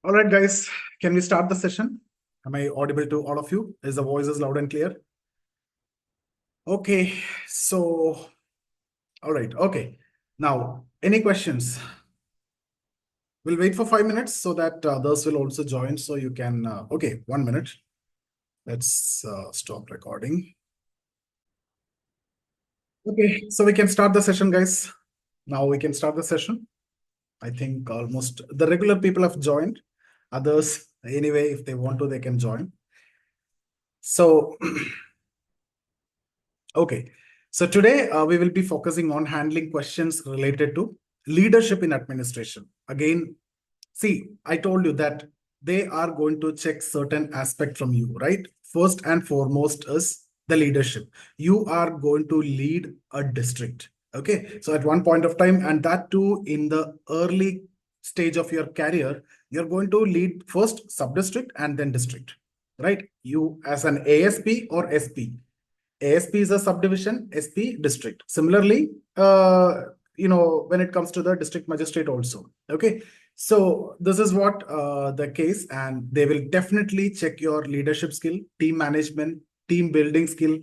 All right, guys, can we start the session? Am I audible to all of you? Is the voices loud and clear? Okay, so, all right, okay. Now, any questions? We'll wait for 5 minutes so that others will also join. So you can, okay, 1 minute. Let's stop recording. Okay, so we can start the session, guys. Now we can start the session. I think almost the regular people have joined. Others, anyway, if they want to, they can join. So, okay. So today we will be focusing on handling questions related to leadership in administration. Again, see, I told you that they are going to check certain aspect from you, right? First and foremost is the leadership. You are going to lead a district. Okay. So at one point of time, and that too in the early stage of your career, you're going to lead first sub-district and then district, right? You as an ASP or SP. ASP is a subdivision, SP district. Similarly, when it comes to the district magistrate also. Okay. So this is what the case, and they will definitely check your leadership skill, team management, team building skill,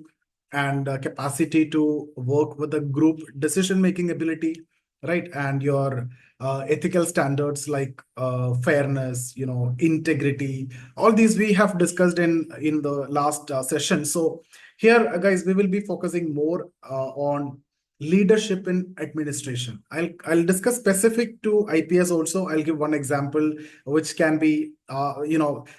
and capacity to work with the group, decision-making ability, right? And your ethical standards like fairness, integrity. All these we have discussed in the last session. So here, guys, we will be focusing more on leadership in administration. I'll discuss specific to IPS also. I'll give one example, which can be,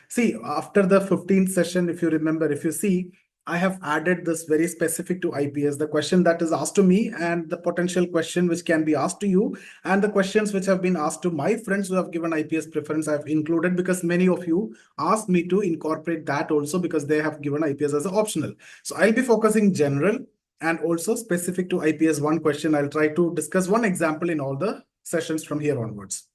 see, after the 15th session, if you remember, if you see, I have added this very specific to IPS, the question that is asked to me and the potential question which can be asked to you, and the questions which have been asked to my friends who have given IPS preference, I've included because many of you asked me to incorporate that also because they have given IPS as an optional. So I'll be focusing general and also specific to IPS one question. I'll try to discuss one example in all the sessions from here onwards.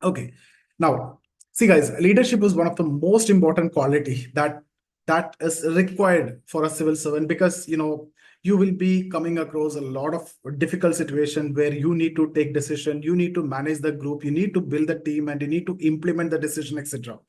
Okay. Now, see guys, leadership is one of the most important quality that is required for a civil servant because, you will be coming across a lot of difficult situation where you need to take decision, you need to manage the group, you need to build the team, and you need to implement the decision, etc.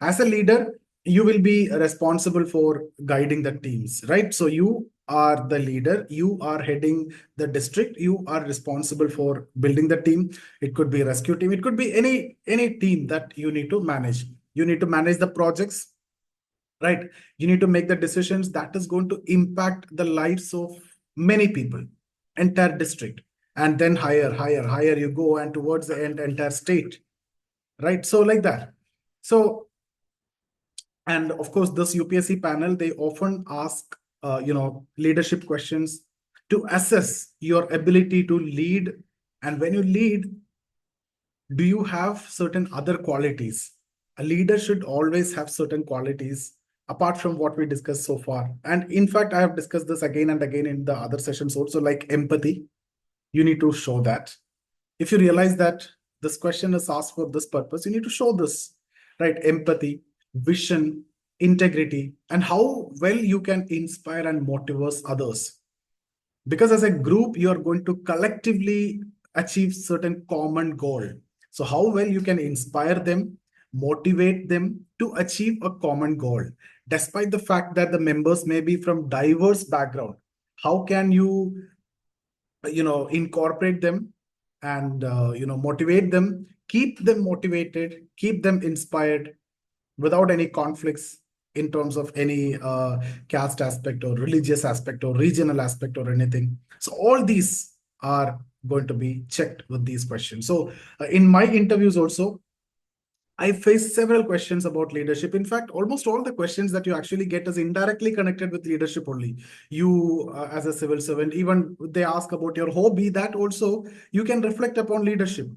As a leader, you will be responsible for guiding the teams, right? So you are the leader, you are heading the district, you are responsible for building the team. It could be a rescue team, it could be any team that you need to manage. You need to manage the projects, right? You need to make the decisions that is going to impact the lives of many people, entire district, and then higher you go, and towards the end, entire state, right? So like that. So, and of course, this UPSC panel, they often ask, leadership questions to assess your ability to lead. And when you lead, do you have certain other qualities? A leader should always have certain qualities apart from what we discussed so far. And in fact, I have discussed this again and again in the other sessions also, like empathy. You need to show that. If you realize that this question is asked for this purpose, you need to show this, right? Empathy, vision, integrity, and how well you can inspire and motivate others. Because as a group, you are going to collectively achieve certain common goal. So how well you can inspire them, motivate them to achieve a common goal, despite the fact that the members may be from diverse background. How can you, incorporate them and, motivate them, keep them motivated, keep them inspired without any conflicts in terms of any caste aspect or religious aspect or regional aspect or anything. So all these are going to be checked with these questions. So in my interviews also, I faced several questions about leadership. In fact, almost all the questions that you actually get is indirectly connected with leadership only. You, as a civil servant, even they ask about your hobby, that also you can reflect upon leadership.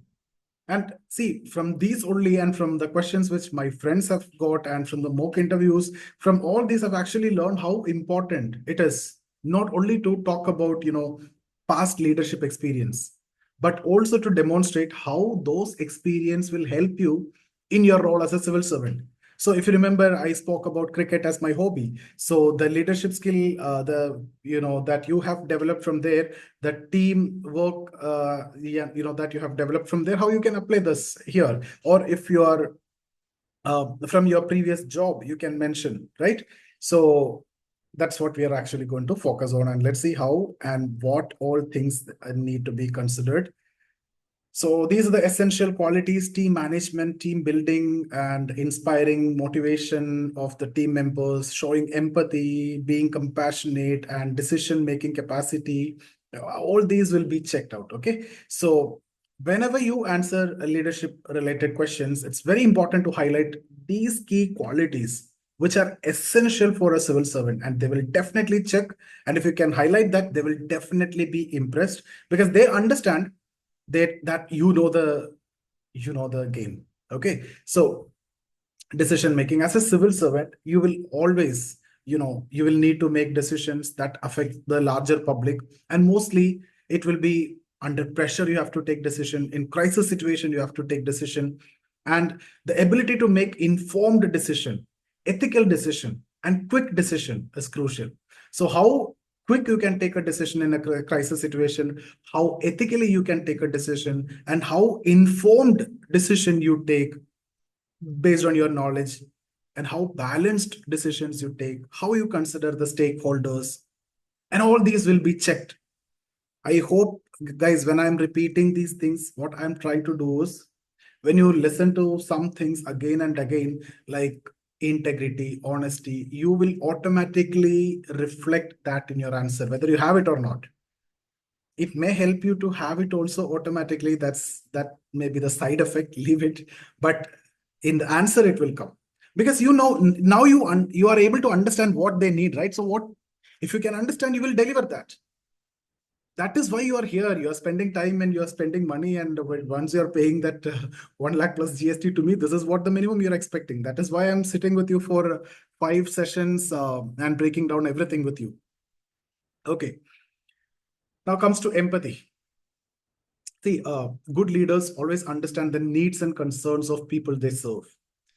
And see, from these only, and from the questions which my friends have got, and from the mock interviews, from all these, I've actually learned how important it is not only to talk about, past leadership experience, but also to demonstrate how those experience will help you in your role as a civil servant. So if you remember, I spoke about cricket as my hobby. So the leadership skill, that you have developed from there, the team work, that you have developed from there, how you can apply this here. Or if you are from your previous job, you can mention, right? So that's what we are actually going to focus on, and let's see how and what all things need to be considered. So these are the essential qualities: team management, team building, and inspiring motivation of the team members, showing empathy, being compassionate, and decision-making capacity. All these will be checked out, okay? So whenever you answer leadership-related questions, it's very important to highlight these key qualities which are essential for a civil servant, and they will definitely check. And if you can highlight that, they will definitely be impressed, because they understand that you know the game. Okay, so decision making as a civil servant, you will always, you will need to make decisions that affect the larger public, and mostly it will be under pressure. You have to take decision in crisis situation, you have to take decision, and the ability to make informed decision, ethical decision, and quick decision is crucial. So how quick you can take a decision in a crisis situation, how ethically you can take a decision, and how informed decision you take based on your knowledge, and how balanced decisions you take, how you consider the stakeholders, and all these will be checked. I hope, guys, when I'm repeating these things, what I'm trying to do is, when you listen to some things again and again, like integrity, honesty, you will automatically reflect that in your answer, whether you have it or not. It may help you to have it also automatically. That may be the side effect, leave it. But in the answer, it will come, because now you are able to understand what they need, right? So what, if you can understand, you will deliver that. That is why you are here. You are spending time and you are spending money, and once you are paying that 1 lakh plus GST to me, this is what the minimum you're expecting. That is why I'm sitting with you for 5 sessions and breaking down everything with you. Okay, now comes to empathy. See, good leaders always understand the needs and concerns of people they serve.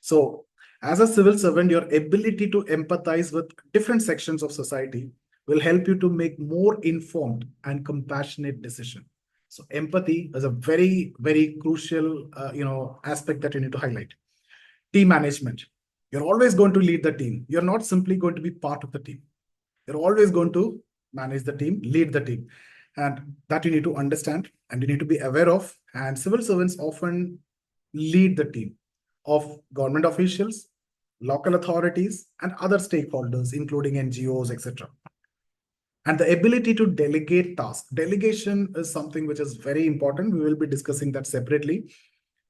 So, as a civil servant, your ability to empathize with different sections of society will help you to make more informed and compassionate decision. So, empathy is a very, very crucial, aspect that you need to highlight. Team management. You're always going to lead the team. You're not simply going to be part of the team. You're always going to manage the team, lead the team. And that you need to understand and you need to be aware of. And civil servants often lead the team of government officials, local authorities, and other stakeholders, including NGOs, etc. And the ability to delegate tasks. Delegation is something which is very important. We will be discussing that separately.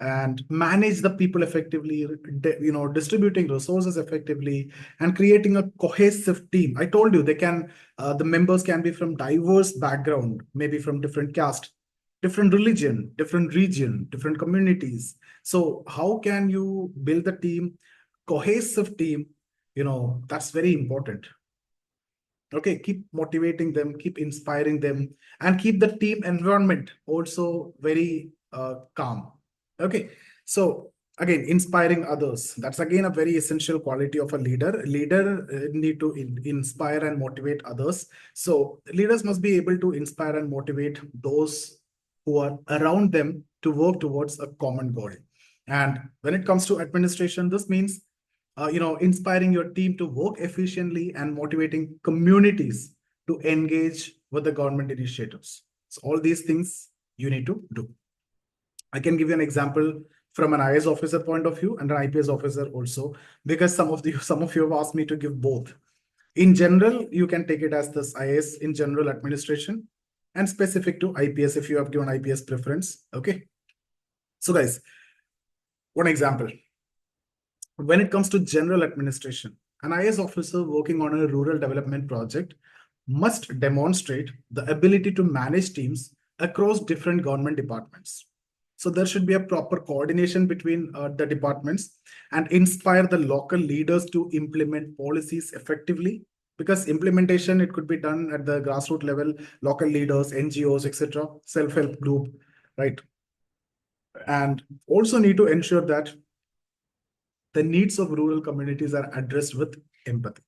And manage the people effectively, distributing resources effectively, and creating a cohesive team. I told you the members can be from diverse background, maybe from different caste, different religion, different region, different communities. So how can you build a team, cohesive team? That's very important. Okay, keep motivating them, keep inspiring them, and keep the team environment also very calm. Okay, so again, inspiring others. That's again a very essential quality of a leader. Leader need to inspire and motivate others. So leaders must be able to inspire and motivate those who are around them to work towards a common goal. And when it comes to administration, this means inspiring your team to work efficiently and motivating communities to engage with the government initiatives. So all these things you need to do. I can give you an example from an IAS officer point of view and an IPS officer also, because some of you have asked me to give both. In general, you can take it as this IAS in general administration, and specific to IPS if you have given IPS preference. Okay. So guys, one example. When it comes to general administration, an IAS officer working on a rural development project must demonstrate the ability to manage teams across different government departments. So there should be a proper coordination between the departments, and inspire the local leaders to implement policies effectively, because implementation, it could be done at the grassroots level, local leaders, NGOs, etc., self-help group, right? And also need to ensure that the needs of rural communities are addressed with empathy.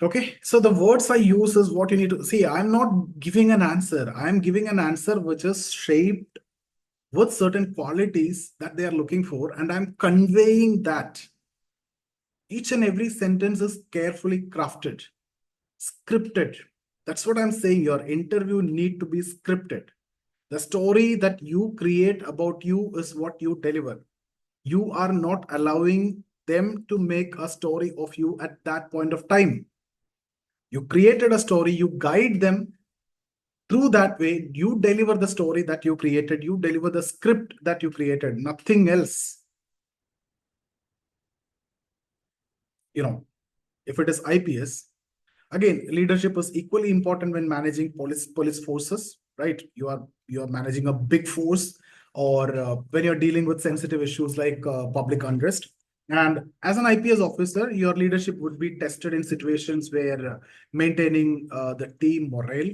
Okay, so the words I use is what you need to see. I'm not giving an answer. I'm giving an answer which is shaped with certain qualities that they are looking for, and I'm conveying that. Each and every sentence is carefully crafted, scripted. That's what I'm saying. Your interview need to be scripted. The story that you create about you is what you deliver. You are not allowing them to make a story of you at that point of time. You created a story, you guide them through that way. You deliver the story that you created, you deliver the script that you created, nothing else. If it is IPS, again, leadership is equally important when managing police forces, right? You are managing a big force, or when you're dealing with sensitive issues like public unrest. And as an IPS officer, your leadership would be tested in situations where maintaining the team morale,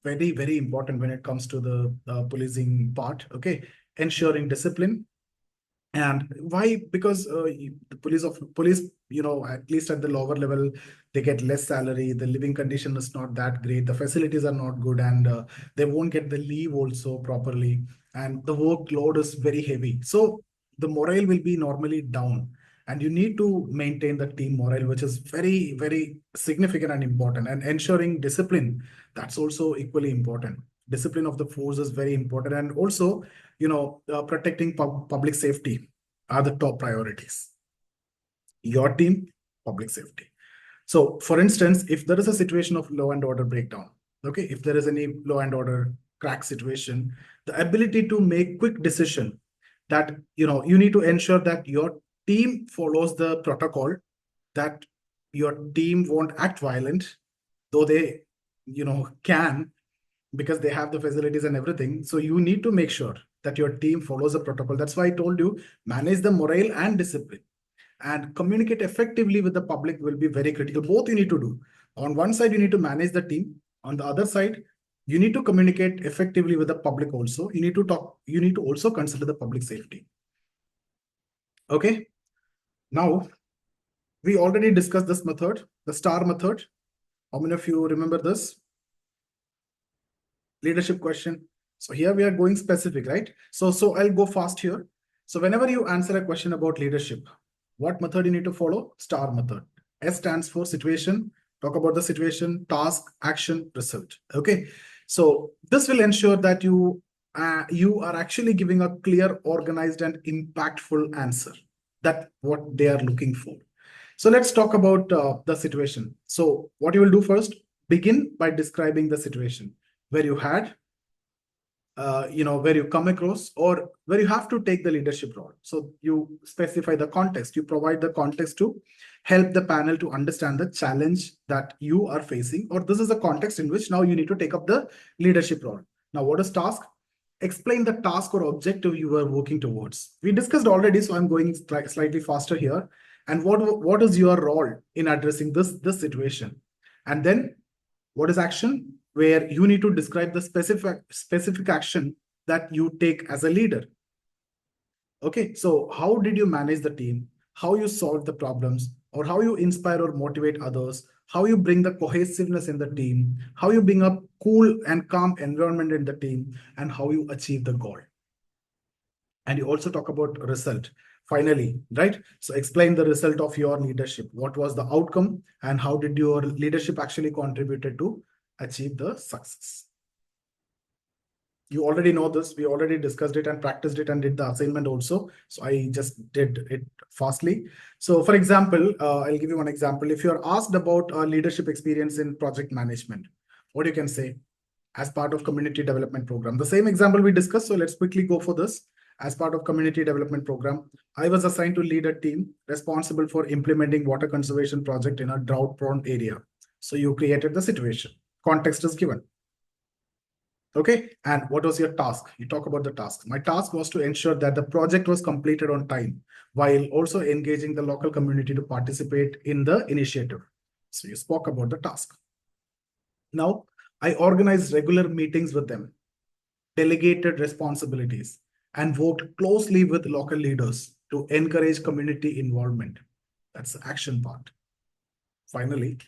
very, very important when it comes to the policing part. Okay, ensuring discipline. And why? Because the police, at least at the lower level, they get less salary. The living condition is not that great. The facilities are not good, and they won't get the leave also properly. And the workload is very heavy. So the morale will be normally down, and you need to maintain the team morale, which is very, very significant and important. And ensuring discipline, that's also equally important. Discipline of the force is very important, and also protecting public safety are the top priorities. Your team, public safety. So, for instance, if there is a situation of law and order breakdown, okay, if there is any law and order crack situation, the ability to make quick decision, that you need to ensure that your team follows the protocol, that your team won't act violent, though they can, because they have the facilities and everything. So you need to make sure that your team follows the protocol. That's why I told you, manage the morale and discipline, and communicate effectively with the public will be very critical. Both you need to do. On one side, you need to manage the team. On the other side, you need to communicate effectively with the public also. You need to also consider the public safety. Okay. Now, we already discussed this method, the STAR method. How many of you remember this? Leadership question. So here we are going specific, right? So I'll go fast here. So whenever you answer a question about leadership, what method you need to follow? STAR method. S stands for situation. Talk about the situation, task, action, result. Okay. So this will ensure that you are actually giving a clear, organized, and impactful answer. That's what they are looking for. So let's talk about the situation. So what you will do first, begin by describing the situation where you had, where you come across, or where you have to take the leadership role. So you specify the context, you provide the context to help the panel to understand the challenge that you are facing, or this is the context in which now you need to take up the leadership role. Now, what is task? Explain the task or objective you are working towards. We discussed already, so I'm going slightly faster here. And what is your role in addressing this situation? And then what is action? Where you need to describe the specific action that you take as a leader. Okay, so how did you manage the team? How you solve the problems, or how you inspire or motivate others? How you bring the cohesiveness in the team? How you bring a cool and calm environment in the team? And how you achieve the goal? And you also talk about result. Finally, right? So explain the result of your leadership. What was the outcome, and how did your leadership actually contributed to achieve the success? You already know this. We already discussed it and practiced it and did the assignment also. So I just did it fastly. So for example, I'll give you one example. If you're asked about leadership experience in project management, what you can say as part of community development program. The same example we discussed. So let's quickly go for this. As part of community development program, I was assigned to lead a team responsible for implementing water conservation project in a drought-prone area. So you created the situation. Context is given. Okay, and what was your task? You talk about the task. My task was to ensure that the project was completed on time, while also engaging the local community to participate in the initiative. So you spoke about the task. Now, I organized regular meetings with them, delegated responsibilities, and worked closely with local leaders to encourage community involvement. That's the action part. Finally,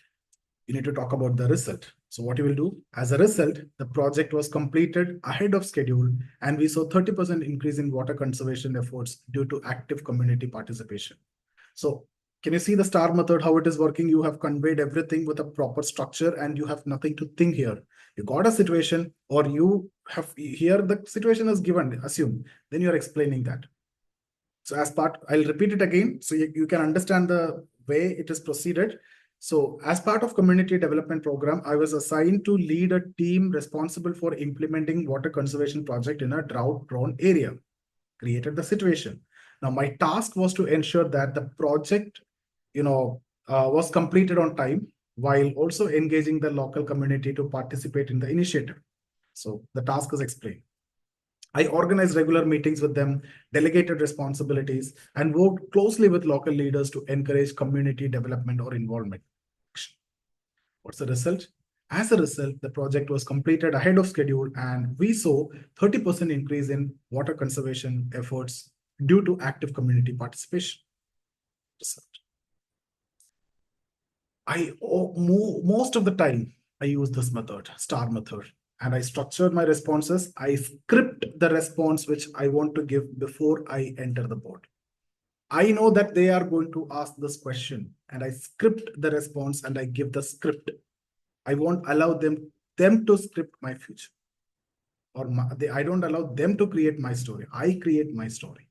you need to talk about the result. So what you will do, as a result, the project was completed ahead of schedule, and we saw 30% increase in water conservation efforts due to active community participation. So can you see the STAR method, how it is working? You have conveyed everything with a proper structure and you have nothing to think here. You got a situation, or you have here the situation is given, assume, then you're explaining that. So as part, I'll repeat it again so you can understand the way it is proceeded. So as part of community development program, I was assigned to lead a team responsible for implementing water conservation project in a drought prone area. Created the situation. Now my task was to ensure that the project, was completed on time while also engaging the local community to participate in the initiative. So the task is explained. I organized regular meetings with them, delegated responsibilities, and worked closely with local leaders to encourage community development or involvement. What's the result? As a result, the project was completed ahead of schedule, and we saw 30% increase in water conservation efforts due to active community participation. Result. Most of the time, I use this method, STAR method, and I structured my responses. I script the response which I want to give before I enter the board. I know that they are going to ask this question, and I script the response and I give the script. I won't allow them to script my future, or I don't allow them to create my story. I create my story.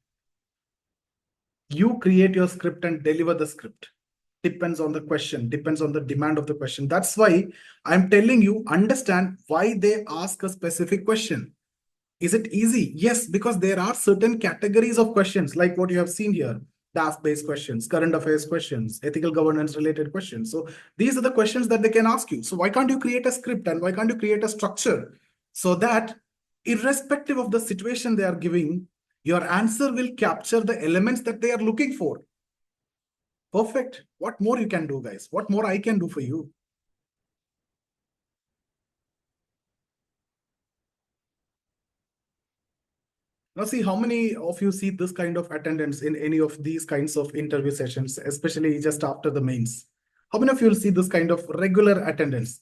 You create your script and deliver the script. Depends on the question, depends on the demand of the question. That's why I'm telling you, understand why they ask a specific question. Is it easy? Yes, because there are certain categories of questions like what you have seen here. Task-based questions, current affairs questions, ethical governance related questions. So these are the questions that they can ask you. So why can't you create a script and why can't you create a structure so that irrespective of the situation they are giving, your answer will capture the elements that they are looking for. Perfect. What more you can do, guys? What more I can do for you? Now, see how many of you see this kind of attendance in any of these kinds of interview sessions, especially just after the mains. How many of you will see this kind of regular attendance?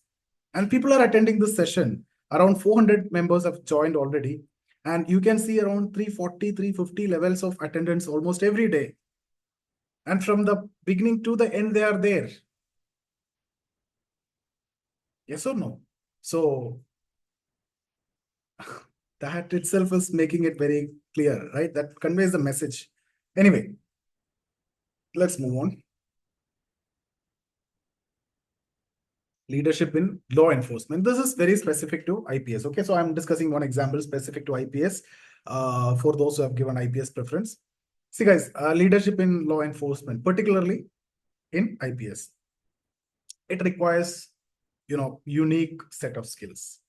And people are attending this session. Around 400 members have joined already. And you can see around 340, 350 levels of attendance almost every day. And from the beginning to the end, they are there. Yes or no? So that itself is making it very clear, right? That conveys the message. Anyway, let's move on. Leadership in law enforcement. This is very specific to IPS. Okay, so I'm discussing one example specific to IPS for those who have given IPS preference. See, guys, leadership in law enforcement, particularly in IPS, it requires, unique set of skills.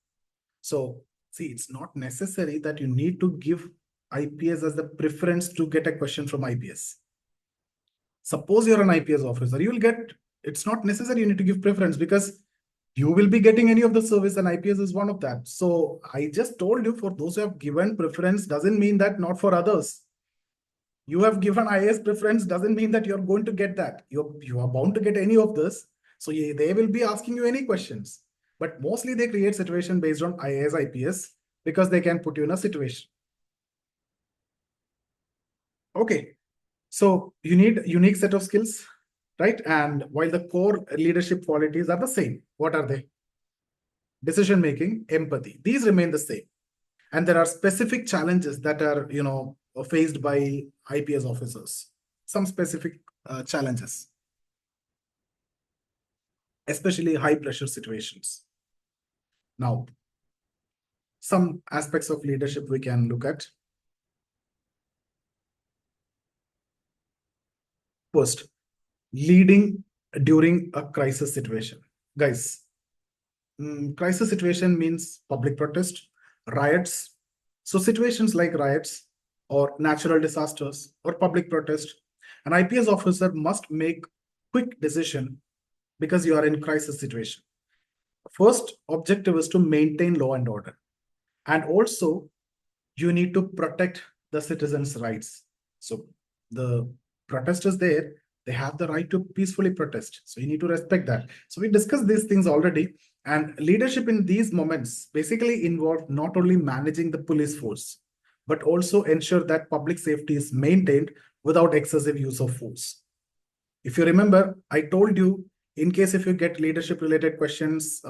So, see, it's not necessary that you need to give IPS as the preference to get a question from IPS. Suppose you're an IPS officer, you will get, it's not necessary you need to give preference because you will be getting any of the service and IPS is one of that. So I just told you, for those who have given preference doesn't mean that not for others. You have given IAS preference doesn't mean that you're going to get that. You are bound to get any of this. So they will be asking you any questions. But mostly they create situation based on IAS, IPS because they can put you in a situation. Okay. So you need a unique set of skills, right? And while the core leadership qualities are the same, what are they? Decision making, empathy. These remain the same. And there are specific challenges that are, faced by IPS officers. Some specific challenges, especially high pressure situations. Now, some aspects of leadership we can look at. First, leading during a crisis situation. Guys, crisis situation means public protest, riots. So situations like riots or natural disasters or public protest, an IPS officer must make quick decision because you are in crisis situation. First objective is to maintain law and order. And also you need to protect the citizens' rights. So the protest is there. They have the right to peacefully protest. So you need to respect that. So we discussed these things already. And leadership in these moments basically involve not only managing the police force, but also ensure that public safety is maintained without excessive use of force. If you remember, I told you, in case if you get leadership related questions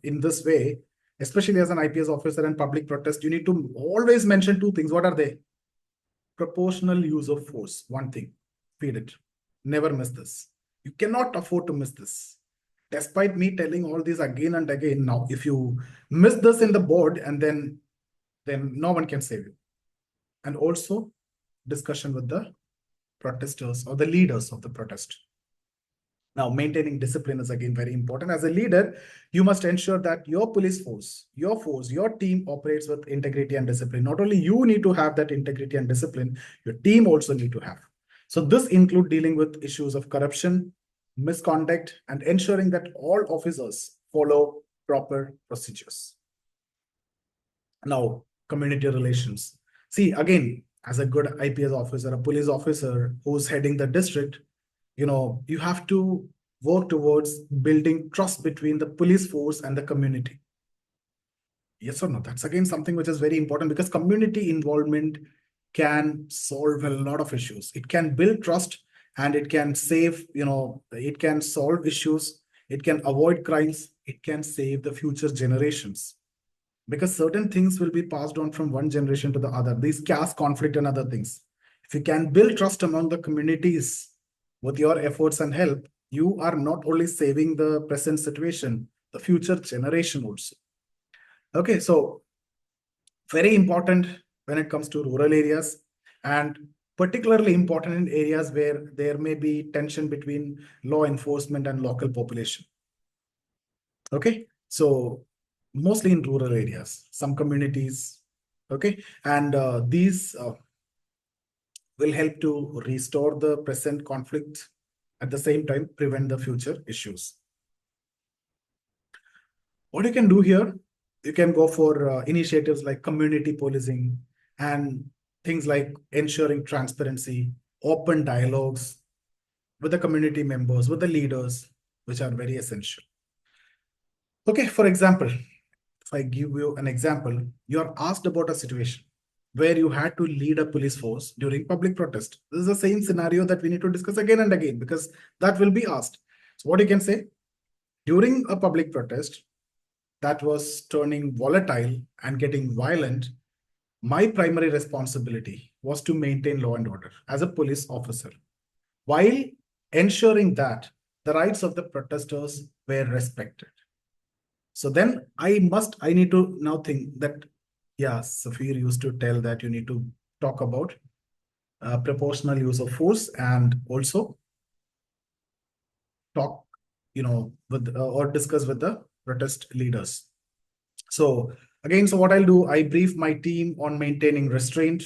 in this way, especially as an IPS officer and public protest, you need to always mention two things. What are they? Proportional use of force. One thing, feed it. Never miss this. You cannot afford to miss this. Despite me telling all this again and again, now, if you miss this in the board, and then no one can save you. And also discussion with the protesters or the leaders of the protest. Now, maintaining discipline is again very important. As a leader, you must ensure that your police force, your team operates with integrity and discipline. Not only you need to have that integrity and discipline, your team also need to have. So this includes dealing with issues of corruption, misconduct, and ensuring that all officers follow proper procedures. Now, community relations. See, again, as a good IPS officer, a police officer who's heading the district, you have to work towards building trust between the police force and the community. Yes or no? That's again something which is very important, because community involvement can solve a lot of issues. It can build trust, and it can save, it can solve issues, it can avoid crimes, it can save the future generations. Because certain things will be passed on from one generation to the other. These caste conflict and other things. If you can build trust among the communities with your efforts and help, you are not only saving the present situation, the future generation also. Okay, so very important when it comes to rural areas, and particularly important in areas where there may be tension between law enforcement and local population. Okay, so mostly in rural areas, some communities, okay, and these will help to restore the present conflict, at the same time prevent the future issues. What you can do here, you can go for initiatives like community policing and things like ensuring transparency, open dialogues with the community members, with the leaders, which are very essential. Okay, for example, if I give you an example, you're asked about a situation where you had to lead a police force during public protest. This is the same scenario that we need to discuss again and again, because that will be asked. So what you can say, during a public protest that was turning volatile and getting violent, my primary responsibility was to maintain law and order as a police officer, while ensuring that the rights of the protesters were respected. So then I need to now think that, yeah, Safir used to tell that you need to talk about proportional use of force, and also talk, with or discuss with the protest leaders. So again, so what I'll do, I brief my team on maintaining restraint,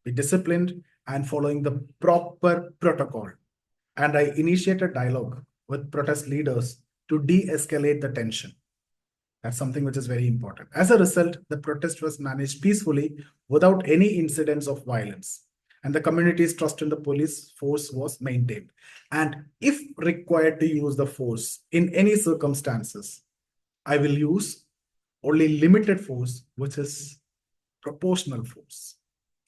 be disciplined, and following the proper protocol. And I initiate a dialogue with protest leaders to de-escalate the tension. That's something which is very important. As a result, the protest was managed peacefully without any incidents of violence, and the community's trust in the police force was maintained. And if required to use the force in any circumstances, I will use only limited force, which is proportional force,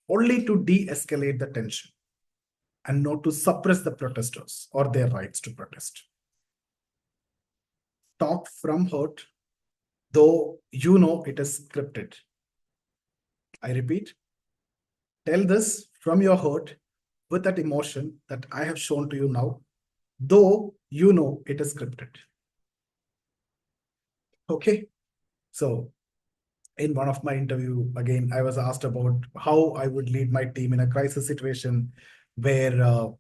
only to de-escalate the tension and not to suppress the protesters or their rights to protest. Talk from hurt, though you know it is scripted. I repeat, tell this from your heart with that emotion that I have shown to you now, though you know it is scripted. Okay, so in one of my interview, again, I was asked about how I would lead my team in a crisis situation where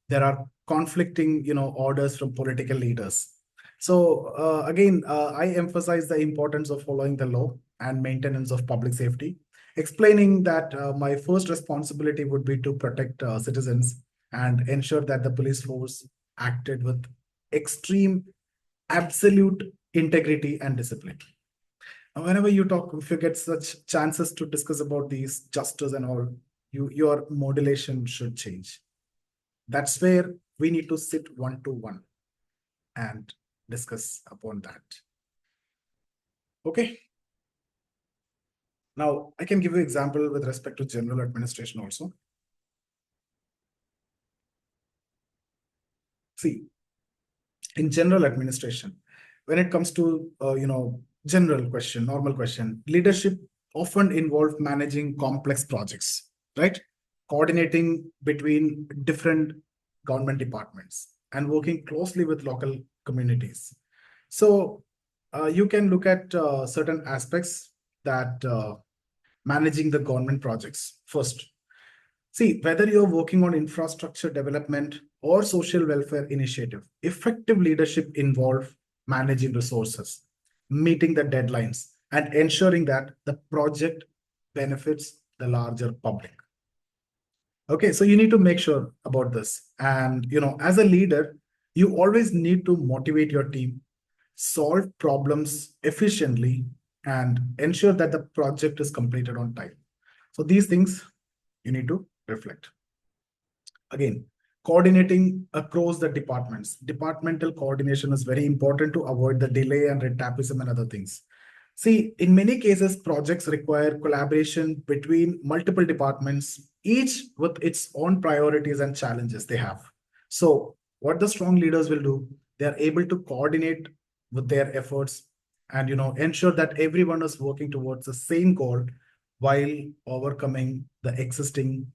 there are conflicting, orders from political leaders. So again, I emphasize the importance of following the law and maintenance of public safety, explaining that my first responsibility would be to protect citizens and ensure that the police force acted with extreme, absolute integrity and discipline. Whenever you talk, if you get such chances to discuss about these justice and all, your modulation should change. That's where we need to sit one-to-one and discuss upon that. Okay. Now, I can give you an example with respect to general administration also. See, in general administration, when it comes to, general question, normal question, leadership often involve managing complex projects, right? Coordinating between different government departments and working closely with local communities. So you can look at certain aspects that managing the government projects. First, see, whether you're working on infrastructure development or social welfare initiative, effective leadership involve managing resources, meeting the deadlines, and ensuring that the project benefits the larger public. Okay, so you need to make sure about this. And, as a leader, you always need to motivate your team, solve problems efficiently, and ensure that the project is completed on time. So these things you need to reflect. Again, coordinating across the departments. Departmental coordination is very important to avoid the delay and red tapism and other things. See, in many cases, projects require collaboration between multiple departments, each with its own priorities and challenges they have. So what the strong leaders will do, they are able to coordinate with their efforts and ensure that everyone is working towards the same goal while overcoming the existing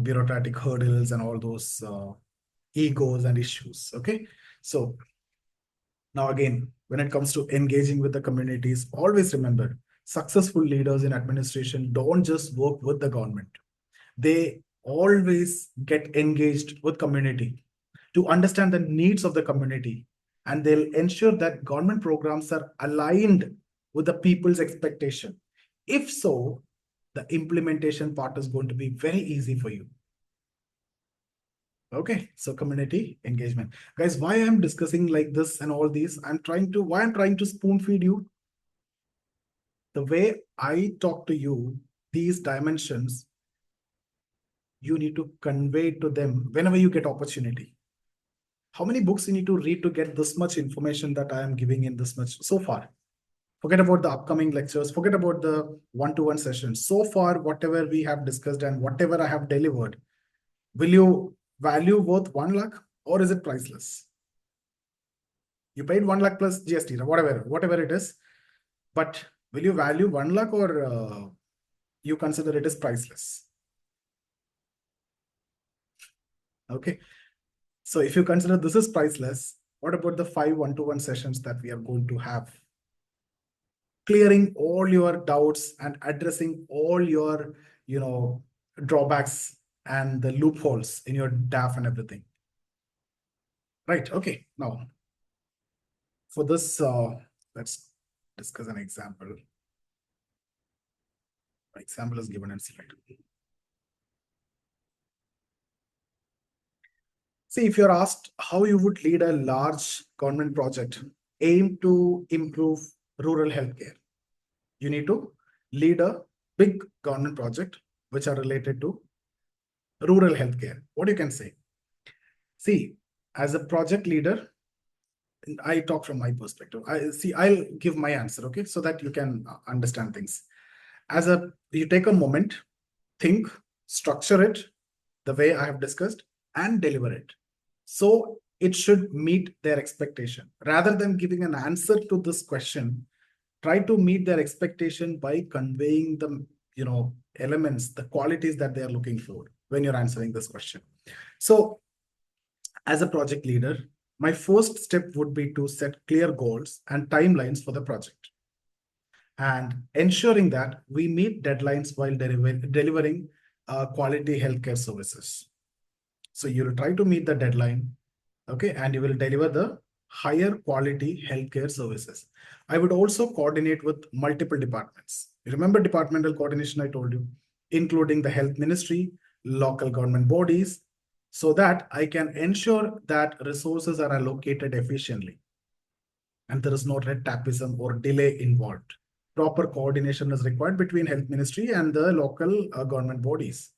bureaucratic hurdles and all those egos and issues. Okay, so now again, when it comes to engaging with the communities, always remember, successful leaders in administration don't just work with the government. They always get engaged with community to understand the needs of the community, and they'll ensure that government programs are aligned with the people's expectation. If so, the implementation part is going to be very easy for you. Okay, so community engagement. Guys, why I'm discussing like this and all these, why I'm trying to spoon feed you. The way I talk to you, these dimensions, you need to convey to them whenever you get opportunity. How many books you need to read to get this much information that I am giving in this much so far? Forget about the upcoming lectures, forget about the one-to-one sessions. So far, whatever we have discussed and whatever I have delivered, will you value worth 1 lakh or is it priceless? You paid 1 lakh plus GST, whatever it is, but will you value 1 lakh or you consider it as priceless? Okay, so if you consider this is priceless, what about the 5 one-to-one sessions that we are going to have? Clearing all your doubts and addressing all your, drawbacks and the loopholes in your DAF and everything. Right, okay, now, for this, let's discuss an example. Example is given and selected. See, if you're asked how you would lead a large government project aimed to improve rural healthcare, you need to lead a big government project which are related to rural healthcare. What you can say? See, as a project leader, I talk from my perspective. I'll give my answer, okay, so that you can understand things. You take a moment, think, structure it the way I have discussed, and deliver it. So it should meet their expectation. Rather than giving an answer to this question, try to meet their expectation by conveying the elements, the qualities that they are looking for when you're answering this question. So as a project leader, my first step would be to set clear goals and timelines for the project and ensuring that we meet deadlines while delivering quality healthcare services. So you'll try to meet the deadline, okay, and you will deliver the higher quality healthcare services. I would also coordinate with multiple departments. Remember departmental coordination I told you, including the health ministry, local government bodies, so that I can ensure that resources are allocated efficiently and there is no red tapism or delay involved. Proper coordination is required between health ministry and the local government bodies.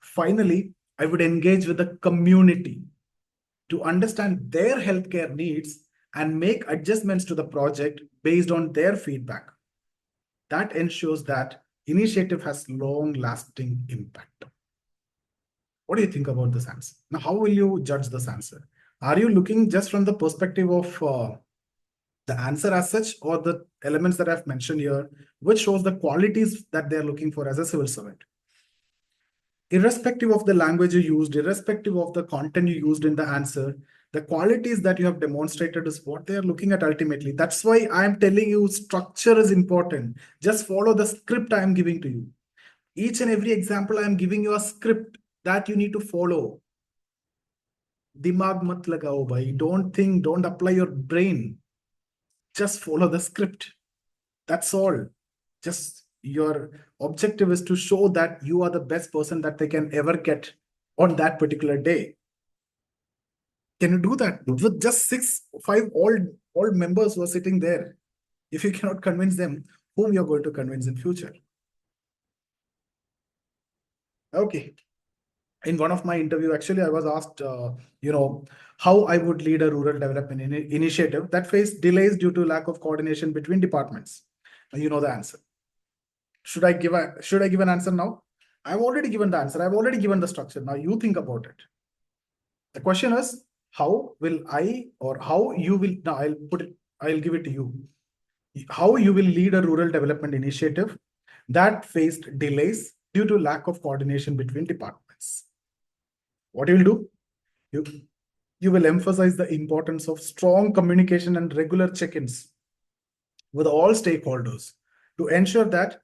Finally, I would engage with the community. to understand their healthcare needs and make adjustments to the project based on their feedback. That ensures that initiative has long-lasting impact. What do you think about this answer? Now, how will you judge this answer? Are you looking just from the perspective of the answer as such, or the elements that I've mentioned here, which shows the qualities that they're looking for as a civil servant? Irrespective of the language you used, irrespective of the content you used in the answer, the qualities that you have demonstrated is what they are looking at ultimately. That's why I'm telling you structure is important. Just follow the script I am giving to you. Each and every example I am giving you a script that you need to follow. Dimag mat lagao bhai. Don't think, don't apply your brain. Just follow the script. That's all. Just your objective is to show that you are the best person that they can ever get on that particular day. Can you do that with just 5 old members who are sitting there? If you cannot convince them, whom you're going to convince in future? Okay. In one of my interview, actually, I was asked, how I would lead a rural development initiative that faced delays due to lack of coordination between departments. You know the answer. Should I give an answer now? I've already given the answer. I've already given the structure. Now you think about it. The question is, how will I, or how you will, now I'll give it to you. How you will lead a rural development initiative that faced delays due to lack of coordination between departments. What you will do? You will emphasize the importance of strong communication and regular check-ins with all stakeholders to ensure that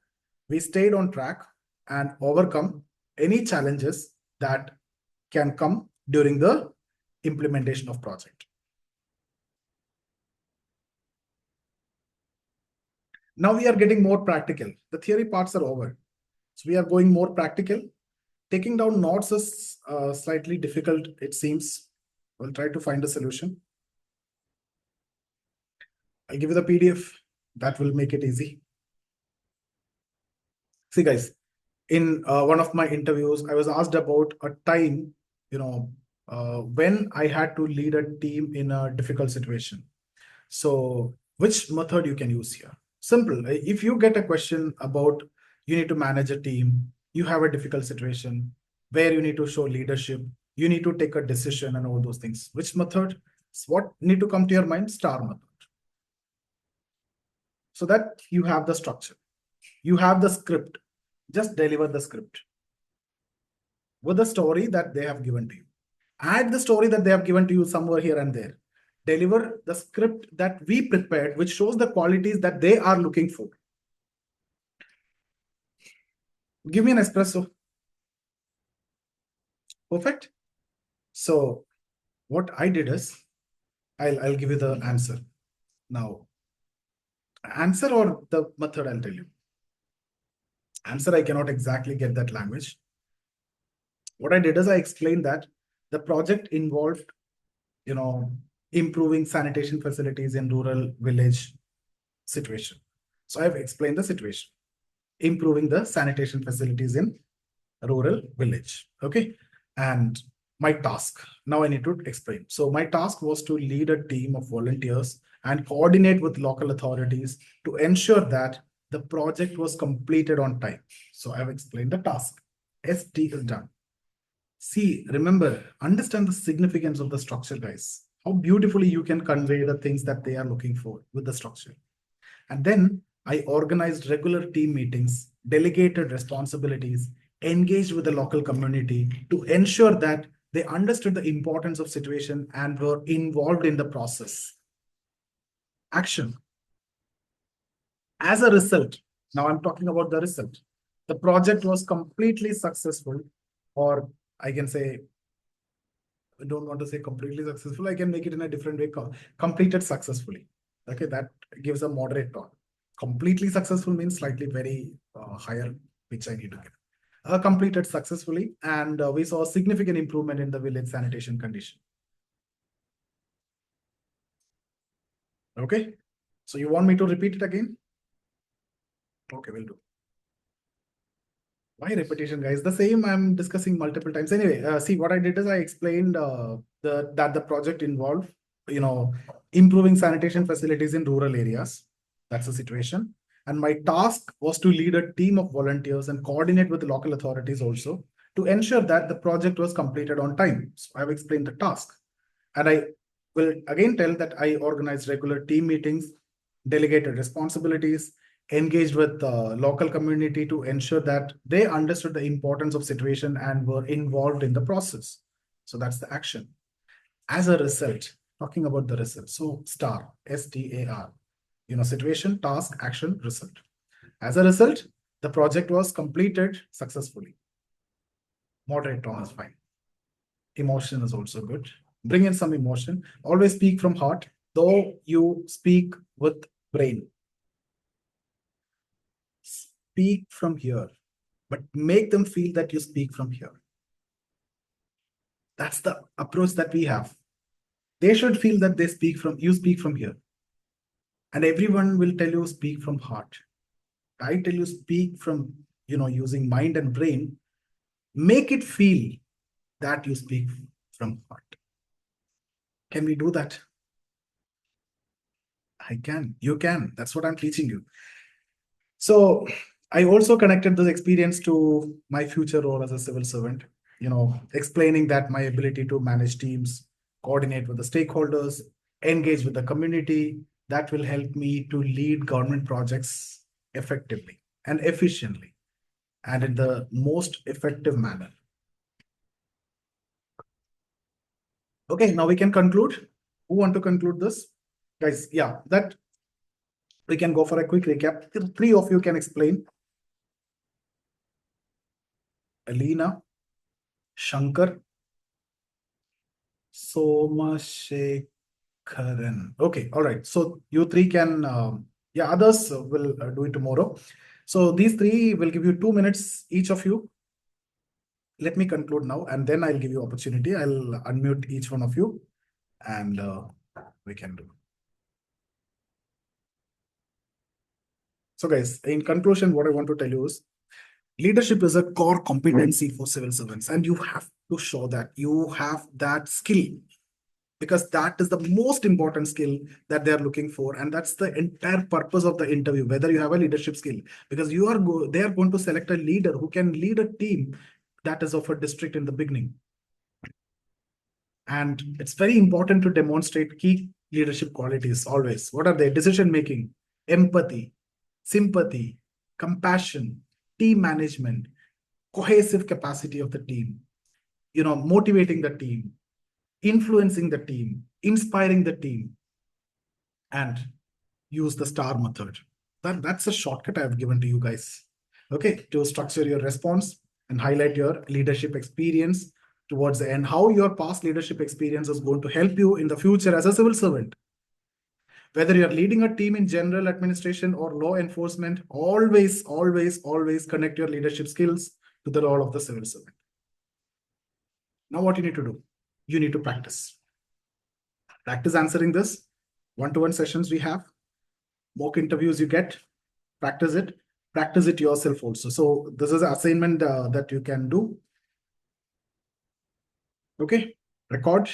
we stayed on track and overcome any challenges that can come during the implementation of project. Now we are getting more practical. The theory parts are over. So we are going more practical. Taking down notes is slightly difficult, it seems. We'll try to find a solution. I'll give you the PDF. That will make it easy. See, guys, in one of my interviews, I was asked about a time, when I had to lead a team in a difficult situation. So which method you can use here? Simple. If you get a question about you need to manage a team, you have a difficult situation where you need to show leadership, you need to take a decision and all those things. Which method? What need to come to your mind? STAR method. So that you have the structure. You have the script. Just deliver the script with the story that they have given to you. Add the story that they have given to you somewhere here and there. Deliver the script that we prepared, which shows the qualities that they are looking for. Give me an espresso. Perfect. So what I did is, I'll give you the answer. Now, answer or the method, I'll tell you. Answer, I cannot exactly get that language. What I did is I explained that the project involved, improving sanitation facilities in rural village situation. So I've explained the situation. Improving the sanitation facilities in rural village. Okay. And my task, now I need to explain. So my task was to lead a team of volunteers and coordinate with local authorities to ensure that the project was completed on time. So I've explained the task. ST is done. See, remember, understand the significance of the structure, guys. How beautifully you can convey the things that they are looking for with the structure. And then I organized regular team meetings, delegated responsibilities, engaged with the local community to ensure that they understood the importance of situation and were involved in the process. Action. As a result, now I'm talking about the result. The project was completely successful, or I can say, I don't want to say completely successful. I can make it in a different way. Completed successfully. Okay, that gives a moderate tone. Completely successful means slightly very higher, which I need to give. Completed successfully, and we saw a significant improvement in the village sanitation condition. Okay, so you want me to repeat it again? Okay, we'll do. Why repetition, guys? The same I'm discussing multiple times. Anyway, see, what I did is I explained that the project involved, improving sanitation facilities in rural areas. That's the situation. And my task was to lead a team of volunteers and coordinate with the local authorities also to ensure that the project was completed on time. So I've explained the task. And I will again tell that I organized regular team meetings, delegated responsibilities, engaged with the local community to ensure that they understood the importance of situation and were involved in the process. So that's the action. As a result, talking about the result, so STAR, STAR, situation, task, action, result. As a result, the project was completed successfully. Moderate tone is fine. Emotion is also good. Bring in some emotion. Always speak from heart, though you speak with brain. Speak from here, but make them feel that you speak from here. That's the approach that we have. They should feel that you speak from here. And everyone will tell you speak from heart. I tell you speak from, using mind and brain. Make it feel that you speak from heart. Can we do that? I can. You can. That's what I'm teaching you. So I also connected this experience to my future role as a civil servant, explaining that my ability to manage teams, coordinate with the stakeholders, engage with the community, that will help me to lead government projects effectively and efficiently and in the most effective manner. Okay, now we can conclude. Who want to conclude this? Guys, yeah, that we can go for a quick recap. Three of you can explain. Alina, Shankar, Somashekharan. Okay, all right. So you three can, others will do it tomorrow. So these three will give you 2 minutes, each of you. Let me conclude now, and then I'll give you opportunity. I'll unmute each one of you, and we can do. So guys, in conclusion, what I want to tell you is, leadership is a core competency for civil servants, and you have to show that you have that skill, because that is the most important skill that they are looking for, and that's the entire purpose of the interview, whether you have a leadership skill, because they are going to select a leader who can lead a team that is of a district in the beginning. And it's very important to demonstrate key leadership qualities always. What are they? Decision making, empathy, sympathy, compassion, team management, cohesive capacity of the team, motivating the team, influencing the team, inspiring the team, and use the STAR method. That's a shortcut I've given to you guys. Okay, to structure your response and highlight your leadership experience towards the end, how your past leadership experience is going to help you in the future as a civil servant. Whether you're leading a team in general administration or law enforcement, always, always, always connect your leadership skills to the role of the civil servant. Now what you need to do? You need to practice. Practice answering this. One-to-one sessions we have. Mock interviews you get. Practice it yourself also. So this is an assignment that you can do. Okay, record,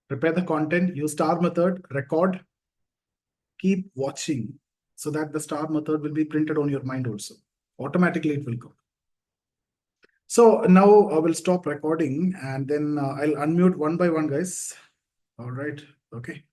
prepare the content, use STAR method, record, keep watching so that the STAR method will be printed on your mind also. Automatically it will go. So now I will stop recording, and then I'll unmute one by one, guys. All right, okay.